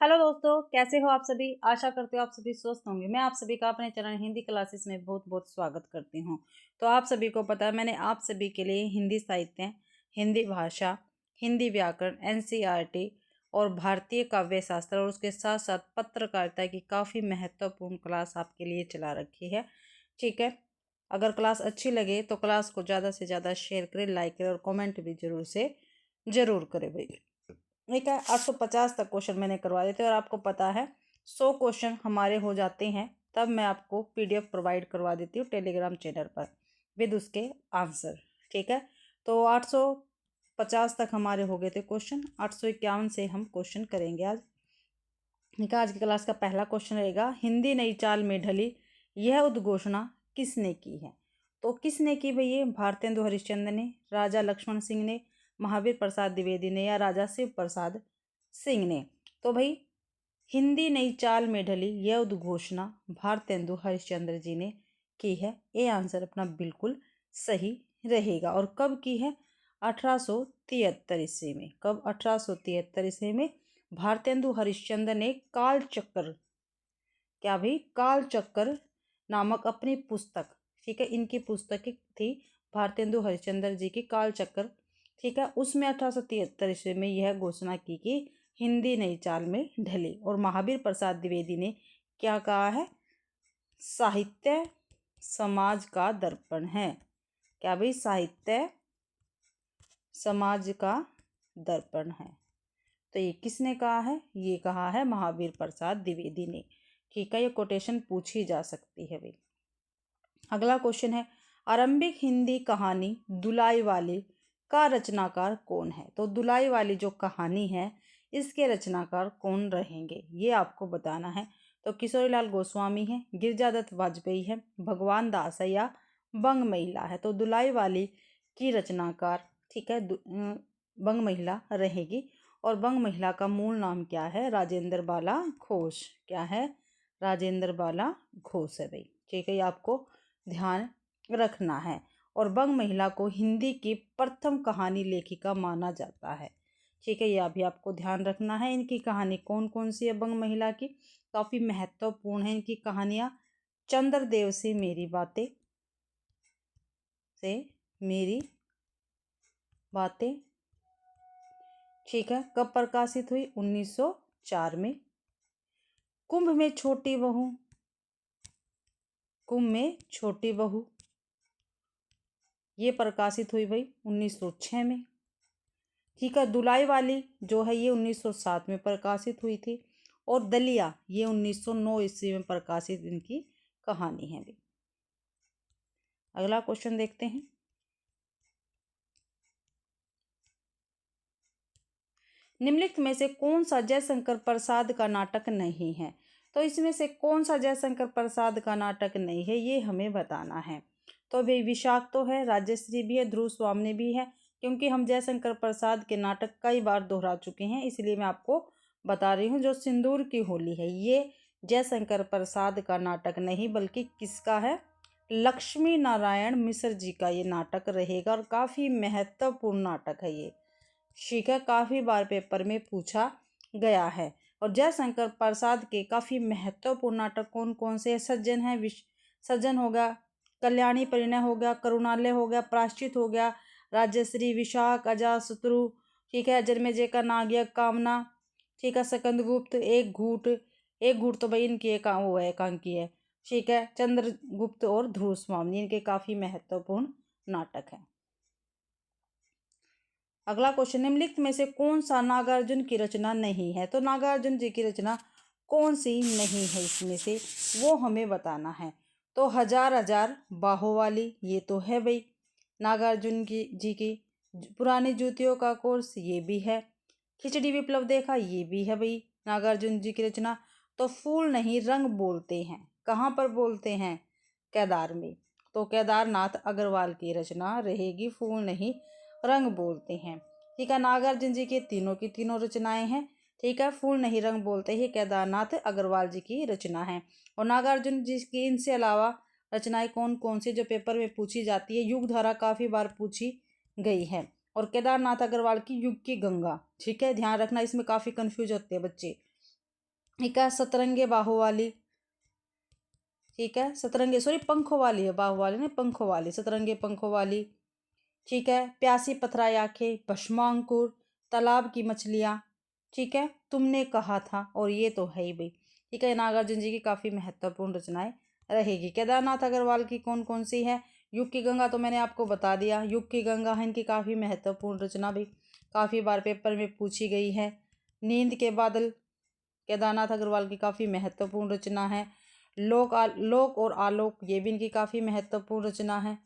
Hello दोस्तों, कैसे हो आप सभी। आशा करते हो आप सभी स्वस्थ होंगे। मैं आप सभी का अपने चैनल हिंदी क्लासेस में बहुत बहुत स्वागत करती हूं। तो आप सभी को पता है, मैंने आप सभी के लिए हिंदी साहित्य, हिंदी भाषा, हिंदी व्याकरण, एनसीईआरटी और भारतीय काव्य शास्त्र और उसके साथ साथ पत्रकारिता की काफ़ी महत्वपूर्ण क्लास आपके लिए चला रखी है। ठीक है, अगर क्लास अच्छी लगे तो क्लास को ज़्यादा से ज़्यादा शेयर करें, लाइक करें और कॉमेंट भी ज़रूर करें भाई। ठीक है, 850 तक क्वेश्चन मैंने करवा देते और आपको पता है 100 क्वेश्चन हमारे हो जाते हैं तब मैं आपको पीडीएफ प्रोवाइड करवा देती हूँ टेलीग्राम चैनल पर विद उसके आंसर। ठीक है, तो 850 तक हमारे हो गए थे क्वेश्चन। 851 से हम क्वेश्चन करेंगे आज। ठीक है, आज की क्लास का पहला क्वेश्चन रहेगा, हिंदी नई चाल में ढली यह उद्घोषणा किसने की है। तो किसने की भैया, भारतेंदु हरिश्चंद्र ने, राजा लक्ष्मण सिंह ने, महावीर प्रसाद द्विवेदी ने या राजा शिव प्रसाद सिंह ने। तो भाई हिंदी नई चाल में ढली यह उद्घोषणा भारतेंदु हरिश्चंद्र जी ने की है। ये आंसर अपना बिल्कुल सही रहेगा। और कब की है? 1873 ईस्वी में। कब? 1873 ईस्वी में भारतेंदु हरिश्चंद्र ने कालचक्र, क्या भाई, कालचक्र नामक अपनी पुस्तक, ठीक है, इनकी पुस्तक थी भारतेंदु हरिश्चंद्र जी की कालचक्र। ठीक है, उसमें 1873 ईस्वी में यह घोषणा की कि हिंदी नई चाल में ढली। और महावीर प्रसाद द्विवेदी ने क्या कहा है? साहित्य समाज का दर्पण है। क्या भाई? साहित्य समाज का दर्पण है। तो ये किसने कहा है? ये कहा है महावीर प्रसाद द्विवेदी ने। ठीक है, ये कोटेशन पूछी जा सकती है भाई। अगला क्वेश्चन है, आरंभिक हिंदी कहानी दुलाई वाली का रचनाकार कौन है। तो दुलाई वाली जो कहानी है इसके रचनाकार कौन रहेंगे ये आपको बताना है। तो किशोरीलाल गोस्वामी है, गिरिजादत्त वाजपेयी है, भगवान दास है या बंग महिला है। तो दुलाई वाली की रचनाकार, ठीक है, बंग महिला रहेगी। और बंग महिला का मूल नाम क्या है? राजेंद्र बाला घोष। क्या है? राजेंद्र बाला घोष है भाई। ठीक है, ये आपको ध्यान रखना है। और बंग महिला को हिंदी की प्रथम कहानी लेखिका माना जाता है। ठीक है, यह भी आपको ध्यान रखना है। इनकी कहानी कौन कौन सी है बंग महिला की? काफ़ी महत्वपूर्ण है इनकी कहानियाँ। चंद्रदेव से मेरी बातें, से मेरी बातें। ठीक है, कब प्रकाशित हुई? 1904 में। कुंभ में छोटी बहू, कुंभ में छोटी बहू, ये प्रकाशित हुई भाई 1906 में। ठीक है, दुलाई वाली जो है ये 1907 में प्रकाशित हुई थी। और दलिया ये 1909 ईस्वी में प्रकाशित इनकी कहानी है भाई। अगला क्वेश्चन देखते हैं, निम्नलिखित में से कौन सा जयशंकर प्रसाद का नाटक नहीं है। तो इसमें से कौन सा जयशंकर प्रसाद का नाटक नहीं है ये हमें बताना है। तो भाई विशाख तो है, राजश्री भी है, ध्रुव स्वामी भी है। क्योंकि हम जयशंकर प्रसाद के नाटक कई बार दोहरा चुके हैं इसलिए मैं आपको बता रही हूँ। जो सिंदूर की होली है ये जयशंकर प्रसाद का नाटक नहीं बल्कि किसका है? लक्ष्मी नारायण मिश्र जी का ये नाटक रहेगा। और काफ़ी महत्वपूर्ण नाटक है ये। ठीक है, काफ़ी बार पेपर में पूछा गया है। और जयशंकर प्रसाद के काफ़ी महत्वपूर्ण नाटक कौन कौन से हैं? सज्जन है, सज्जन हो गया, कल्याणी परिणय हो गया, करुणालय हो गया, प्रायश्चित हो गया, राजश्री, विशाख, अजातशत्रु, ठीक है, जन्मेजय का नागयज्ञ, कामना, ठीक है, सकंदगुप्त, एक घूट। एक घूट तो भाई इनकी एक वो है, एकांकी है। ठीक है, चंद्रगुप्त और ध्रुव स्वामी, इनके काफ़ी महत्वपूर्ण नाटक हैं। अगला क्वेश्चन, निम्नलिखित में से कौन सा नागार्जुन की रचना नहीं है। तो नागार्जुन जी की रचना कौन सी नहीं है इसमें से वो हमें बताना है। तो हजार हजार बाहों वाली ये तो है भाई नागार्जुन की जी की। पुरानी जूतियों का कोर्स ये भी है। खिचड़ी विप्लव देखा ये भी है भाई नागार्जुन जी की रचना। तो फूल नहीं रंग बोलते हैं, कहाँ पर बोलते हैं? केदार में। तो केदारनाथ अग्रवाल की रचना रहेगी, फूल नहीं रंग बोलते हैं। ठीक है, नागार्जुन जी के तीनों की तीनों रचनाएं हैं। ठीक है, फूल नहीं रंग बोलते ही केदारनाथ अग्रवाल जी की रचना है। और नागार्जुन जी की इनसे अलावा रचनाएं कौन कौन सी जो पेपर में पूछी जाती है? युग धारा काफ़ी बार पूछी गई है। और केदारनाथ अग्रवाल की युग की गंगा। ठीक है, ध्यान रखना, इसमें काफ़ी कंफ्यूज होते हैं बच्चे। ठीक है, सतरंगे बाहू वाली, ठीक है, सतरंगे सॉरी पंखों वाली है, बाहू वाली नहीं, पंखों वाली, सतरंगे पंखों वाली। ठीक है, प्यासी पथराई आंखें, भस्मांकुर, तालाब की मछलियाँ, ठीक है, तुमने कहा था, और ये तो है ही भाई। ठीक है, नागार्जुन जी की काफ़ी महत्वपूर्ण रचनाएं रहेगी। केदारनाथ अग्रवाल की कौन कौन सी है? युग की गंगा तो मैंने आपको बता दिया, युग की गंगा है इनकी काफ़ी महत्वपूर्ण रचना भी, काफ़ी बार पेपर में पूछी गई है। नींद के बादल केदारनाथ अग्रवाल की काफ़ी महत्वपूर्ण रचना है। लोक और आलोक ये भी इनकी काफ़ी महत्वपूर्ण रचना है।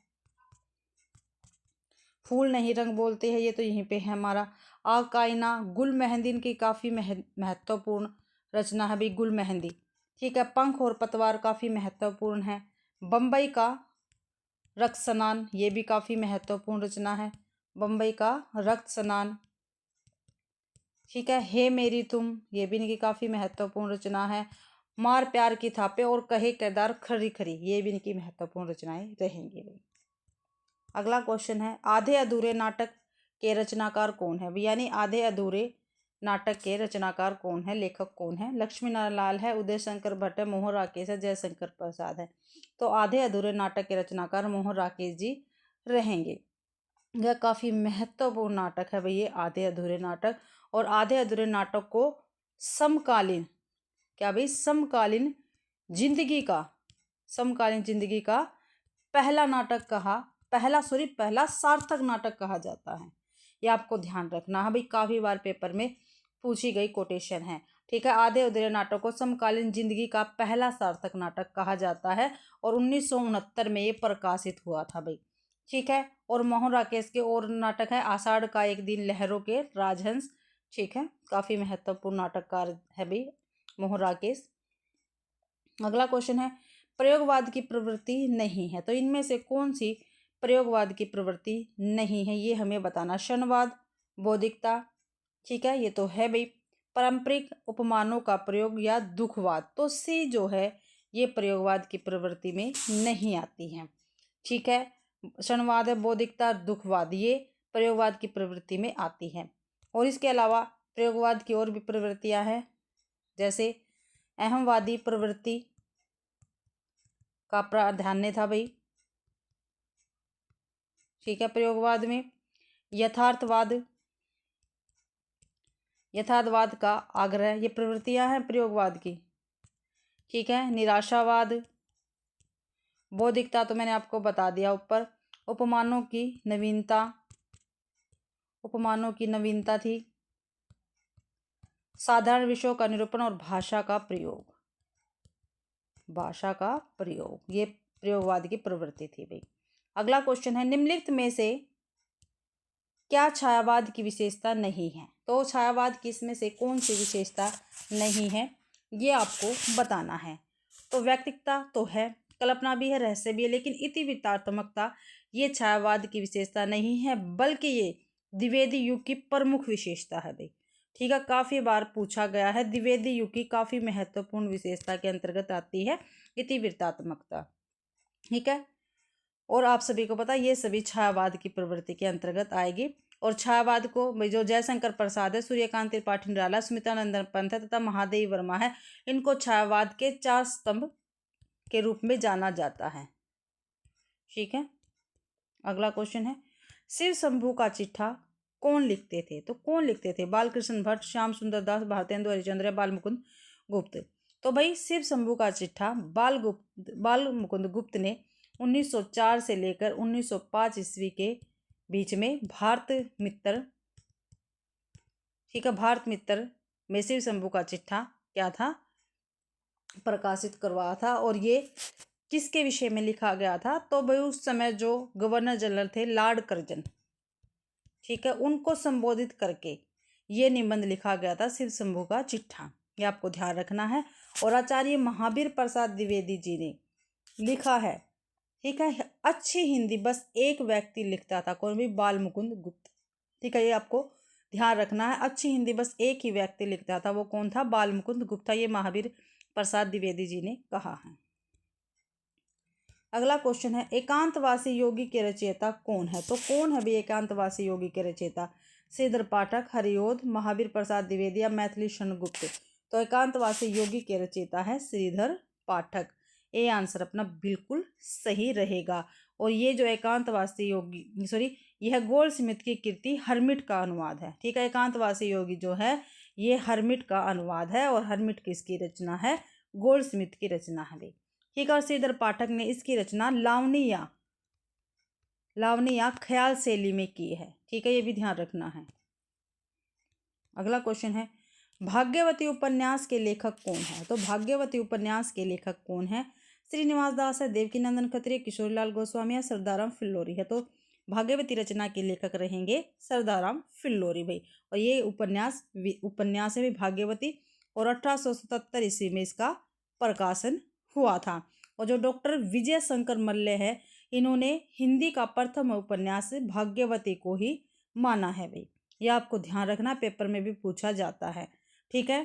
फूल नहीं रंग बोलते हैं, ये तो यहीं पे है हमारा। आग का आईना, गुल मेहंदी इनकी काफ़ी महत्वपूर्ण रचना है भाई, गुल मेहंदी। ठीक है, पंख और पतवार काफ़ी महत्वपूर्ण है। बम्बई का रक्त स्नान ये भी काफ़ी महत्वपूर्ण रचना है, बम्बई का रक्त स्नान। ठीक है, हे मेरी तुम ये भी इनकी काफ़ी महत्वपूर्ण रचना है। मार प्यार की थापे और कहे किरदार खरी खरी ये भी इनकी महत्वपूर्ण रचनाएं रहेंगी भाई। अगला क्वेश्चन है, आधे अधूरे नाटक के रचनाकार कौन है? यानी आधे अधूरे नाटक के रचनाकार कौन है, लेखक कौन है? लक्ष्मी नारायण लाल है, उदय शंकर भट्ट है, मोहन राकेश है, जयशंकर प्रसाद है। तो आधे अधूरे नाटक के रचनाकार मोहन राकेश जी रहेंगे। यह काफ़ी महत्वपूर्ण नाटक है भाई ये आधे अधूरे नाटक। और आधे अधूरे नाटक को समकालीन, क्या भाई, समकालीन जिंदगी का पहला नाटक कहा, पहला सार्थक नाटक कहा जाता है। ये आपको ध्यान रखना है भाई, काफ़ी बार पेपर में पूछी गई कोटेशन है। ठीक है, आधे अधूरे नाटक को समकालीन जिंदगी का पहला सार्थक नाटक कहा जाता है और 1969 में ये प्रकाशित हुआ था भाई। ठीक है, और मोहन राकेश के और नाटक है आषाढ़ का एक दिन, लहरों के राजहंस। ठीक है, काफ़ी महत्वपूर्ण नाटककार है भाई मोहन राकेश। अगला क्वेश्चन है, प्रयोगवाद की प्रवृत्ति नहीं है, तो इनमें से कौन सी प्रयोगवाद की प्रवृत्ति नहीं है, ये हमें बताना। क्षणवाद, बौद्धिकता, ठीक है, ये तो है भाई। पारंपरिक उपमानों का प्रयोग या दुखवाद, तो सी जो है ये प्रयोगवाद की प्रवृत्ति में नहीं आती है। ठीक है, क्षणवाद है, बौद्धिकता, दुखवाद ये प्रयोगवाद की प्रवृत्ति में आती है। और इसके अलावा प्रयोगवाद की और भी प्रवृत्तियां हैं, जैसे अहमवादी प्रवृत्ति का प्राधान्य था भाई। ठीक है, प्रयोगवाद में यथार्थवाद का आग्रह, ये प्रवृत्तियां हैं प्रयोगवाद की। ठीक है, निराशावाद, बौद्धिकता तो मैंने आपको बता दिया ऊपर। उपमानों की नवीनता थी। साधारण विषयों का निरूपण और भाषा का प्रयोग ये प्रयोगवाद की प्रवृत्ति थी भाई। अगला क्वेश्चन है, निम्नलिखित में से क्या छायावाद की विशेषता नहीं है? तो छायावाद की इसमें से कौन सी विशेषता नहीं है, ये आपको बताना है। तो व्यक्तिकता तो है, कल्पना भी है, रहस्य भी है, लेकिन इतिवृत्तात्मकता ये छायावाद की विशेषता नहीं है, बल्कि ये द्विवेदी युग की प्रमुख विशेषता है भाई। ठीक है, काफ़ी बार पूछा गया है, द्विवेदी युग की काफ़ी महत्वपूर्ण विशेषता के अंतर्गत आती है इतिवृत्तात्मकता। ठीक है, और आप सभी को पता है ये सभी छायावाद की प्रवृत्ति के अंतर्गत आएगी। और छायावाद को जो जयशंकर प्रसाद है, सूर्यकांत त्रिपाठी निराला, स्मितानंदन पंत है तथा महादेवी वर्मा है, इनको छायावाद के 4 स्तंभ के रूप में जाना जाता है। ठीक है, अगला क्वेश्चन है, शिव शंभू का चिट्ठा कौन लिखते थे? तो कौन लिखते थे? बालकृष्ण भट्ट, श्याम सुंदर दास, भारतेंदु हरिश्चंद्र, बाल मुकुंद गुप्त। तो भाई शिव शंभू का चिट्ठा बाल मुकुंद गुप्त ने 1904 से लेकर 1905 ईस्वी के बीच में भारत मित्र, ठीक है, भारत मित्र में शिव शंभू का चिट्ठा क्या था, प्रकाशित करवाया था। और ये किसके विषय में लिखा गया था? तो भाई उस समय जो गवर्नर जनरल थे लॉर्ड कर्जन, ठीक है, उनको संबोधित करके ये निबंध लिखा गया था शिव शंभू का चिट्ठा, ये आपको ध्यान रखना है। और आचार्य महावीर प्रसाद द्विवेदी जी ने लिखा है। ठीक है, अच्छी हिंदी बस एक व्यक्ति लिखता था, कौन भी? बाल मुकुंद गुप्त। ठीक है, ये आपको ध्यान रखना है, अच्छी हिंदी बस एक ही व्यक्ति लिखता था, वो कौन था? बाल मुकुंद गुप्त था, ये महावीर प्रसाद द्विवेदी जी ने कहा है। अगला क्वेश्चन है, एकांतवासी योगी के रचयिता कौन है? तो कौन है भाई एकांतवासी योगी के रचयिता? श्रीधर पाठक, हरिओध, महावीर प्रसाद द्विवेदी या मैथिली शरण गुप्त? तो एकांतवासी योगी के रचयिता है श्रीधर पाठक। ये आंसर अपना बिल्कुल सही रहेगा। और ये जो एकांतवासी योगी यह गोल्डस्मिथ की कृति हर्मिट का अनुवाद है। ठीक है, एकांतवासी योगी जो है ये हर्मिट का अनुवाद है और हर्मिट किसकी रचना है? गोल्डस्मिथ की रचना है भाई। ठीक है, और श्रीधर पाठक ने इसकी रचना लावनी या ख्याल शैली में की है। ठीक है, ये भी ध्यान रखना है। अगला क्वेश्चन है भाग्यवती उपन्यास के लेखक कौन है? तो भाग्यवती उपन्यास के लेखक कौन है? श्रीनिवास दास है, देवकीनंदन खत्री, किशोरीलाल गोस्वामी या सरदाराम फिल्लोरी है। तो भाग्यवती रचना के लेखक रहेंगे सरदाराम फिल्लोरी भाई। और ये उपन्यास है भी भाग्यवती, और 1877 ईस्वी में इसका प्रकाशन हुआ था। और जो डॉक्टर विजय शंकर मल्ल है, इन्होंने हिंदी का प्रथम उपन्यास भाग्यवती को ही माना है भाई। यह आपको ध्यान रखना, पेपर में भी पूछा जाता है। ठीक है,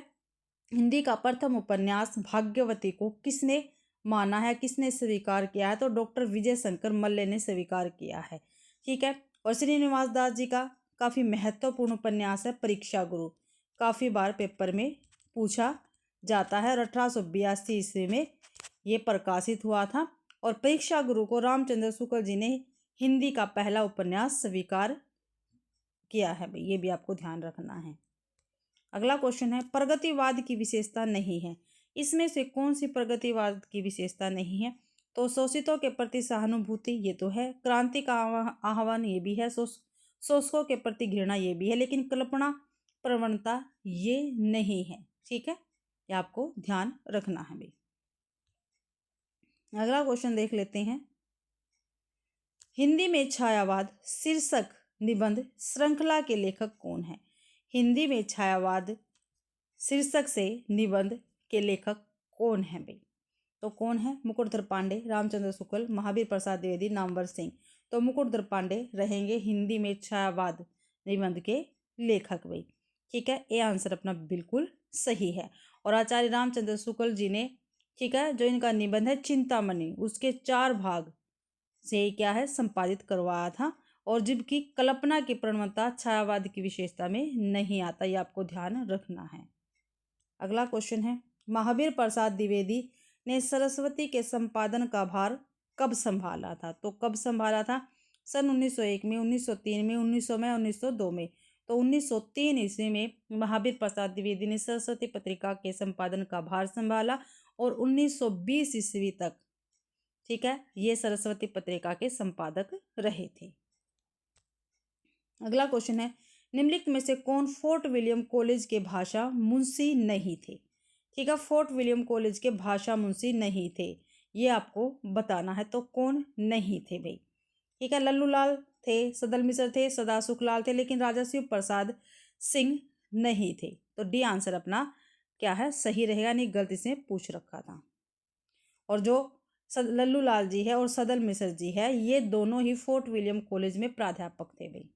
हिंदी का प्रथम उपन्यास भाग्यवती को किसने माना है, किसने स्वीकार किया है? तो डॉक्टर विजय शंकर मल्ल ने स्वीकार किया है। ठीक है, और श्रीनिवास दास जी का काफ़ी महत्वपूर्ण उपन्यास है परीक्षा गुरु, काफ़ी बार पेपर में पूछा जाता है और 1882 ईस्वी में ये प्रकाशित हुआ था। और परीक्षा गुरु को रामचंद्र शुक्ल जी ने हिंदी का पहला उपन्यास स्वीकार किया है भाई, ये भी आपको ध्यान रखना है। अगला क्वेश्चन है प्रगतिवाद की विशेषता नहीं है, इसमें से कौन सी प्रगतिवाद की विशेषता नहीं है? तो शोषितों के प्रति सहानुभूति, ये तो है। क्रांति का आह्वान, ये भी है। शोषकों के प्रति घृणा, ये भी है। लेकिन कल्पना प्रवणता ये नहीं है। ठीक है, ये आपको ध्यान रखना है भाई। अगला क्वेश्चन देख लेते हैं हिंदी में छायावाद शीर्षक निबंध श्रृंखला के लेखक कौन है? हिंदी में छायावाद शीर्षक से निबंध के लेखक कौन है भाई? तो कौन है? मुकुटधर पांडे, रामचंद्र शुक्ल, महावीर प्रसाद द्विवेदी, नामवर सिंह। तो मुकुटधर पांडे रहेंगे हिंदी में छायावाद निबंध के लेखक भाई। ठीक है, ये आंसर अपना बिल्कुल सही है। और आचार्य रामचंद्र शुक्ल जी ने, ठीक है, जो इनका निबंध है चिंतामणि, उसके 4 भाग से क्या है संपादित करवाया था। और जबकि कल्पना की प्रवणता छायावाद की विशेषता में नहीं आता, ये आपको ध्यान रखना है। अगला क्वेश्चन है महावीर प्रसाद द्विवेदी ने सरस्वती के संपादन का भार कब संभाला था? तो कब संभाला था? सन 1901 में, 1903 में, 1900 में, 1902 में। तो 1903 ईस्वी में महावीर प्रसाद द्विवेदी ने सरस्वती पत्रिका के संपादन का भार संभाला और 1920 ईस्वी तक, ठीक है, ये सरस्वती पत्रिका के संपादक रहे थे। अगला क्वेश्चन है निम्नलिखित में से कौन फोर्ट विलियम कॉलेज के भाषा मुंशी नहीं थे? ठीक है, फोर्ट विलियम कॉलेज के भाषा मुंशी नहीं थे, ये आपको बताना है। तो कौन नहीं थे भाई? ठीक है, लल्लू लाल थे, सदल मिश्र थे, सदा सुखलाल थे, लेकिन राजा शिव प्रसाद सिंह नहीं थे। तो डी आंसर अपना क्या है? सही रहेगा, नहीं गलत इसमें पूछ रखा था। और जो लल्लू लाल जी है और सदल मिश्र जी है, ये दोनों ही फोर्ट विलियम कॉलेज में प्राध्यापक थे भाई।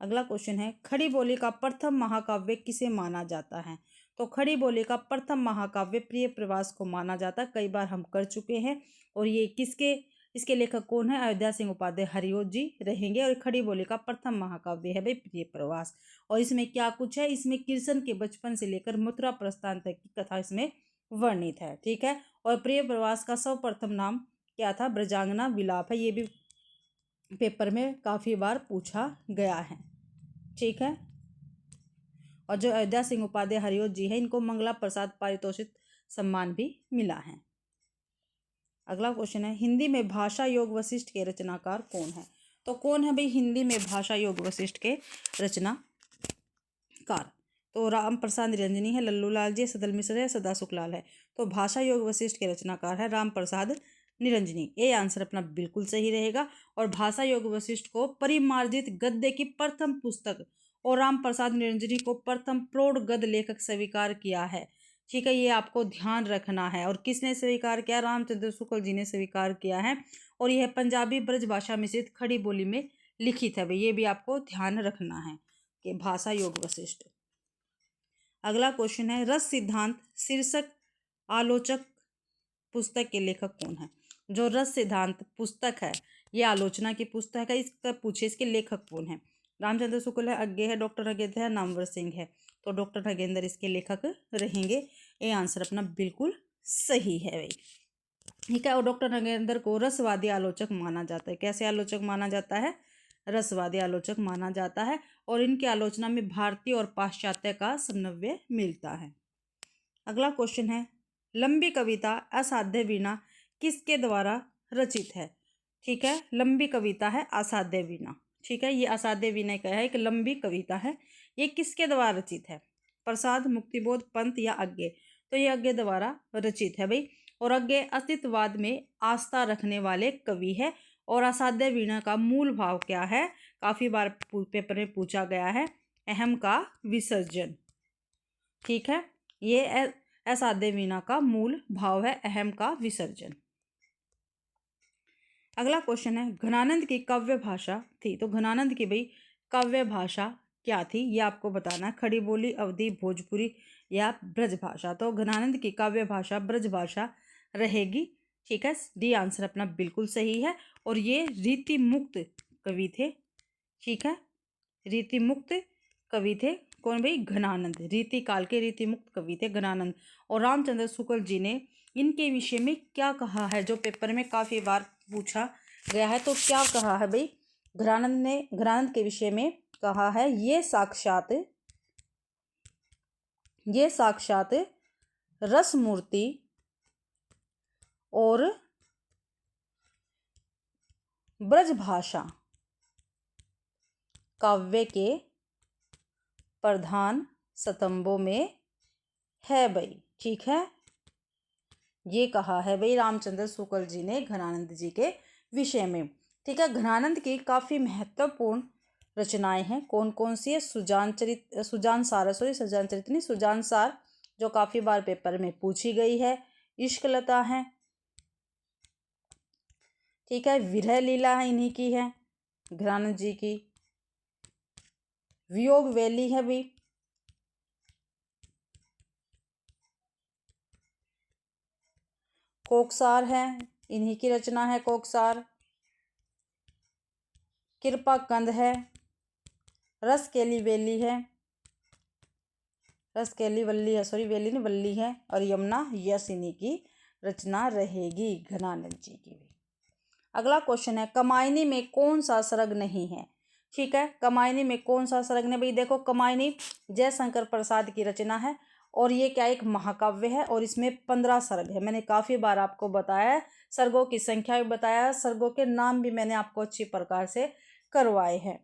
अगला क्वेश्चन है खड़ी बोली का प्रथम महाकाव्य किसे माना जाता है? तो खड़ी बोली का प्रथम महाकाव्य प्रिय प्रवास को माना जाता है, कई बार हम कर चुके हैं। और ये इसके लेखक कौन है? अयोध्या सिंह उपाध्याय हरिओ जी रहेंगे। और खड़ी बोली का प्रथम महाकाव्य है भाई प्रिय प्रवास। और इसमें क्या कुछ है? इसमें कृष्ण के बचपन से लेकर मथुरा प्रस्थान तक की कथा इसमें वर्णित है। ठीक है, और प्रिय प्रवास का सर्वप्रथम नाम क्या था? ब्रजांगना विलाप है, ये भी पेपर में काफ़ी बार पूछा गया है। ठीक है, और जो अयोध्या सिंह उपाध्याय हरिओ जी है, इनको मंगला प्रसाद पारितोषिक सम्मान भी मिला है। अगला क्वेश्चन है हिंदी में भाषा योग वशिष्ठ के रचनाकार कौन है? तो कौन है भाई हिंदी में भाषा योग वशिष्ठ के रचनाकार? तो राम प्रसाद निरंजनी है, लल्लू लाल जी, सदल मिश्र है, सदा सुखलाल है। तो भाषा योग वशिष्ठ के रचनाकार है राम प्रसाद निरंजनी, ये आंसर अपना बिल्कुल सही रहेगा। और भाषा योग वशिष्ठ को परिमार्जित गद्य की प्रथम पुस्तक और राम प्रसाद निरंजनी को प्रथम प्रौढ़ गद्य लेखक स्वीकार किया है। ठीक है, ये आपको ध्यान रखना है। और किसने स्वीकार किया? रामचंद्र शुक्ल जी ने स्वीकार किया है। और यह पंजाबी ब्रज भाषा मिश्रित खड़ी बोली में लिखित है भाई, ये भी आपको ध्यान रखना है कि भाषा योग वशिष्ठ। अगला क्वेश्चन है रस सिद्धांत शीर्षक आलोचक पुस्तक के लेखक कौन है? जो रस सिद्धांत पुस्तक है, ये आलोचना की पुस्तक है, इसका पूछे इसके लेखक कौन है? रामचंद्र शुक्ल है, अज्ञे है, डॉक्टर अज्ञे है, नामवर सिंह है। तो डॉक्टर नगेंद्र इसके लेखक रहेंगे। ये आंसर अपना बिल्कुल सही है भाई, ठीक है। और डॉक्टर नगेंद्र को रसवादी आलोचक माना जाता है। कैसे आलोचक माना जाता है? रसवादी आलोचक माना जाता है। और इनकी आलोचना में भारतीय और पाश्चात्य का समन्वय मिलता है। अगला क्वेश्चन है, लंबी कविता असाध्य वीणा किसके द्वारा रचित है? ठीक है, लंबी कविता है असाध्य वीणा, ठीक है। ये असाध्य वीणा का है, एक लंबी कविता है। ये किसके द्वारा रचित है? प्रसाद, मुक्तिबोध, पंत या अज्ञे? तो ये अज्ञे द्वारा रचित है भाई। और अज्ञे अस्तित्ववाद में आस्था रखने वाले कवि है। और असाध्य वीणा का मूल भाव क्या है? काफी बार पेपर में पूछा गया है, अहम का विसर्जन, ठीक है। ये असाध्य वीणा का मूल भाव है अहम का विसर्जन। अगला क्वेश्चन है, घनानंद की काव्य भाषा थी। तो घनानंद की भाई काव्य भाषा क्या थी? ये आपको बताना है। खड़ी बोली, अवधी, भोजपुरी या ब्रज भाषा? तो घनानंद की काव्य भाषा ब्रज भाषा रहेगी, ठीक है। डी आंसर अपना बिल्कुल सही है। और ये रीति मुक्त कवि थे, ठीक है। रीति मुक्त कवि थे कौन भाई? घनानंद। रीति काल के रीति मुक्त कवि थे घनानंद। और रामचंद्र शुक्ल जी ने इनके विषय में क्या कहा है, जो पेपर में काफी बार पूछा गया है? तो क्या कहा है भाई? घनानंद के विषय में कहा है, ये साक्षात रस मूर्ति और ब्रजभाषा काव्य के प्रधान स्तंभों में है भाई, ठीक है। ये कहा है भाई रामचंद्र शुक्ल जी ने घनानंद जी के विषय में, ठीक है। घनानंद की काफी महत्वपूर्ण रचनाएं हैं। कौन कौन सी है? सुजान सार जो काफी बार पेपर में पूछी गई है। इश्कलता है, ठीक है। विरह लीला है, इन्हीं की है घनानंद जी की। वियोग वैली है भी, कोकसार है, इन्हीं की रचना है कोकसार। कृपा कंद है, रसकेली वैली है, रसकेली वल्ली है, सॉरी वैली नहीं वल्ली है। और यमुना यश इन्हीं की रचना रहेगी घनानंद जी की भी। अगला क्वेश्चन है, कमायनी में कौन सा सर्ग नहीं है? ठीक है, कमायनी में कौन सा सर्ग नहीं? भाई देखो, कमायनी जयशंकर प्रसाद की रचना है। और ये क्या एक महाकाव्य है। और इसमें 15 सर्ग है। मैंने काफ़ी बार आपको बताया है, सर्गों की संख्या भी बताया, सर्गों के नाम भी मैंने आपको अच्छी प्रकार से करवाए हैं,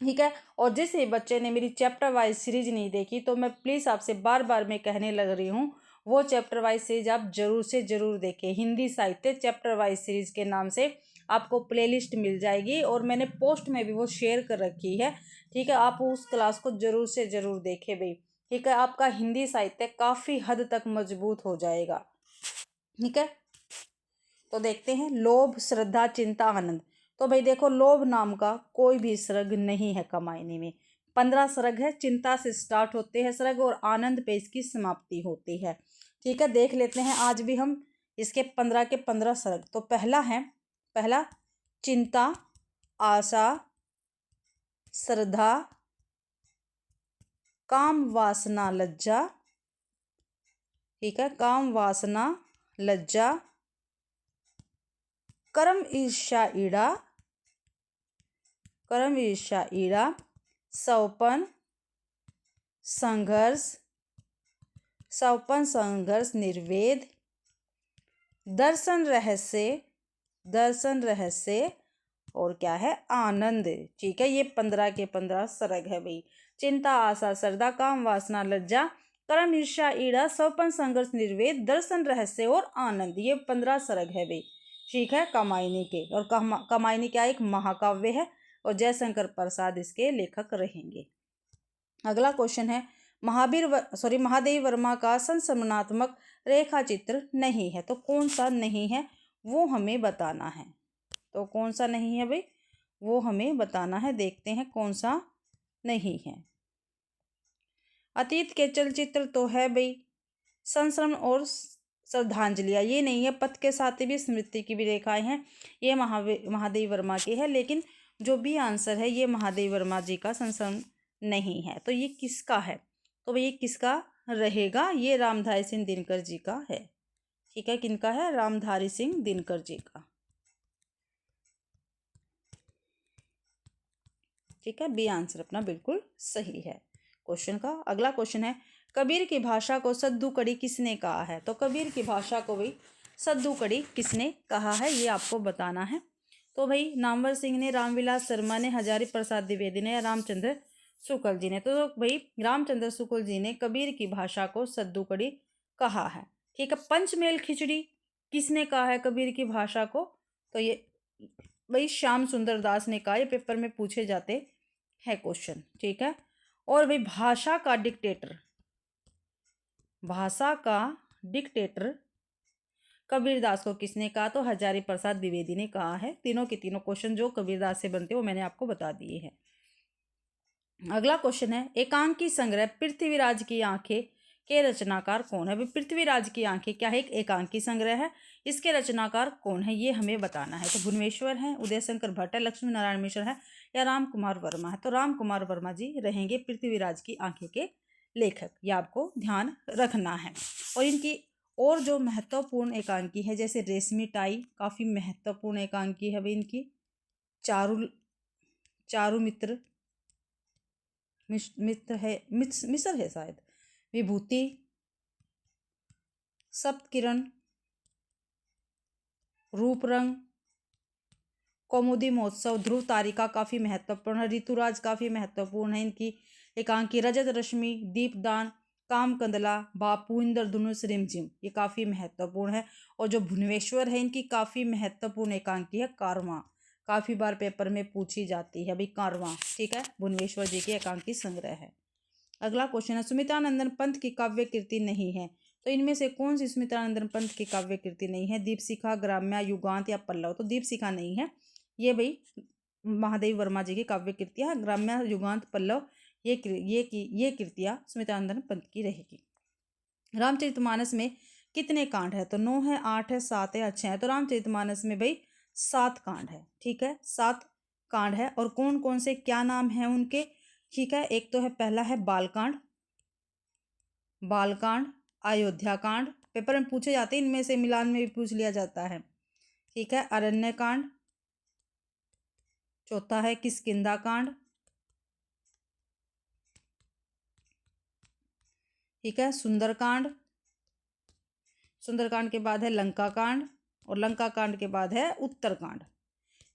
ठीक है। और जिस बच्चे ने मेरी चैप्टर वाइज सीरीज नहीं देखी, तो मैं प्लीज़ आपसे बार बार मैं कहने लग रही हूँ, वो चैप्टर वाइज सीरीज आप जरूर से जरूर देखें। हिंदी साहित्य चैप्टर वाइज सीरीज के नाम से आपको प्लेलिस्ट मिल जाएगी। और मैंने पोस्ट में भी वो शेयर कर रखी है, ठीक है। आप उस क्लास को जरूर से जरूर देखें भाई, ठीक है। आपका हिंदी साहित्य काफ़ी हद तक मजबूत हो जाएगा, ठीक है। तो देखते हैं, लोभ, श्रद्धा, चिंता, आनंद। तो भाई देखो, लोभ नाम का कोई भी सर्ग नहीं है कमायनी में। 15 सर्ग है, चिंता से स्टार्ट होते हैं सर्ग और आनंद पे इसकी समाप्ति होती है, ठीक है। देख लेते हैं आज भी हम इसके 15 के 15 सर्ग। तो पहला चिंता, आशा, श्रद्धा, काम वासना, लज्जा, ठीक है। काम वासना, लज्जा, कर्म ईर्ष्या, ईड़ा, सौपन, संघर्ष, निर्वेद, दर्शन रहस्य और क्या है? आनंद, ठीक है। ये 15 के 15 सर्ग है भाई। चिंता, आशा, श्रद्धा, काम वासना, लज्जा, कर्म ईर्ष्या, ईड़ा, सौपन, संघर्ष, निर्वेद, दर्शन रहस्य और आनंद, ये 15 सर्ग है भाई, ठीक है, कमायनी के। और कमायनी क्या एक महाकाव्य है और जयशंकर प्रसाद इसके लेखक रहेंगे। अगला क्वेश्चन है, महादेवी वर्मा का संस्मरणात्मक रेखा चित्र नहीं है। तो कौन सा नहीं है वो हमें बताना है। तो कौन सा नहीं है भाई, वो हमें बताना है। देखते हैं कौन सा नहीं है। अतीत के चलचित्र तो है भाई संस्मरण और श्रद्धांजलियाँ, ये नहीं है। पथ के साथ भी स्मृति की भी रेखाएं हैं, ये महादेवी वर्मा की है। लेकिन जो भी आंसर है, ये महादेवी वर्मा जी का संस्मरण नहीं है। तो ये किसका है? तो भाई ये किसका रहेगा? ये रामधारी सिंह दिनकर जी का है। ठीक है, किनका है? रामधारी सिंह दिनकर जी का। ठीक है, बी आंसर अपना बिल्कुल सही है क्वेश्चन का। अगला क्वेश्चन है, कबीर की भाषा को सद्दू कड़ी किसने कहा है? तो कबीर की भाषा को भाई सद्दू कड़ी किसने कहा है, ये आपको बताना है। तो भाई नामवर सिंह ने, रामविलास शर्मा ने, हजारी प्रसाद द्विवेदी ने या रामचंद्र शुक्ल जी ने? तो भाई रामचंद्र शुक्ल जी ने कबीर की भाषा को सद्दू कड़ी कहा है। ठीक है, पंचमेल खिचड़ी किसने कहा है कबीर की भाषा को? तो ये भाई श्याम सुंदर दास ने कहा। ये पेपर में पूछे जाते है क्वेश्चन। ठीक है, और भाई भाषा का डिक्टेटर, भाषा का डिक्टेटर कबीरदास को किसने कहा? तो हजारी प्रसाद द्विवेदी ने कहा है। तीनों के तीनों क्वेश्चन जो कबीरदास से बनते वो मैंने आपको बता दिए हैं। अगला क्वेश्चन है, एकांकी संग्रह पृथ्वीराज की आंखें के रचनाकार कौन है? पृथ्वीराज की आंखें क्या है? एक एकांकी संग्रह है। इसके रचनाकार कौन है ये हमें बताना है। तो भुवनेश्वर है, उदय शंकर भट्ट है, लक्ष्मी नारायण मिश्र है या राम कुमार वर्मा है? तो राम कुमार वर्मा जी रहेंगे पृथ्वीराज की आंखें के लेखक। ये आपको ध्यान रखना है। और इनकी और जो महत्वपूर्ण एकांकी है, जैसे रेशमी टाई काफ़ी महत्वपूर्ण एकांकी है भाई इनकी। चारू मित्र मित्र है, मिसर है शायद। विभूति, सप्तकिरण, रूप रंग, कौमुदी महोत्सव, ध्रुव तारिका काफ़ी महत्वपूर्ण है। ऋतुराज काफ़ी महत्वपूर्ण है इनकी एकांकी। रजत रश्मि, दीपदान, काम कंदला, बापू, इंद्रधनुष, रिमझिम, ये काफ़ी महत्वपूर्ण है। और जो भुवनेश्वर है इनकी काफ़ी महत्वपूर्ण एकांकी है कारवां। काफ़ी बार पेपर में पूछी जाती है भाई कारवां। ठीक है, भुवनेश्वर जी की एकांकी संग्रह है। अगला क्वेश्चन है, सुमित्रानंदन पंत की काव्य कृति नहीं है? तो इनमें से कौन सी सुमित्रानंदन पंत की काव्य कृति नहीं है? दीपशिखा, ग्राम्या, युगांत या पल्लव? तो दीपशिखा नहीं है, ये भाई महादेव वर्मा जी की काव्य कृतियाँ। ग्राम्या, युगांत, पल्लव ये कृतियाँ सुमित्रानंदन पंत की रहेगी। रामचरितमानस में कितने कांड है? तो 9 है, 8 है, 7 है या 6 है? तो रामचरितमानस में भाई 7 कांड है। ठीक है, 7 कांड है। और कौन कौन से क्या नाम है उनके? ठीक है, एक तो है, पहला है बालकांड, बालकांड, अयोध्या कांड, पेपर में पूछे जाते हैं, इनमें से मिलान में भी पूछ लिया जाता है। ठीक है, अरण्य कांड, चौथा है किष्किंधा कांड। ठीक है, सुंदरकांड, सुंदरकांड के बाद है लंका कांड और लंका कांड के बाद है उत्तरकांड।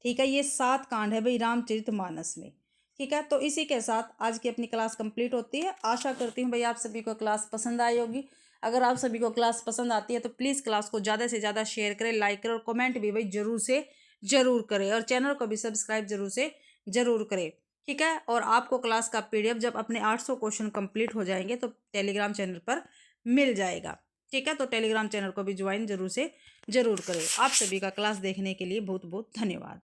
ठीक है, ये 7 कांड है भाई रामचरितमानस में। ठीक है, तो इसी के साथ आज की अपनी क्लास कंप्लीट होती है। आशा करती हूँ भाई आप सभी को क्लास पसंद आई होगी। अगर आप सभी को क्लास पसंद आती है तो प्लीज़ क्लास को ज़्यादा से ज़्यादा शेयर करें, लाइक करें और कमेंट भी भाई जरूर से ज़रूर करें। और चैनल को भी सब्सक्राइब जरूर से ज़रूर करें। ठीक है, और आपको क्लास का PDF जब अपने 800 क्वेश्चन कंप्लीट हो जाएंगे तो टेलीग्राम चैनल पर मिल जाएगा। ठीक है, तो टेलीग्राम चैनल को भी ज्वाइन जरूर से ज़रूर करें। आप सभी का क्लास देखने के लिए बहुत बहुत धन्यवाद।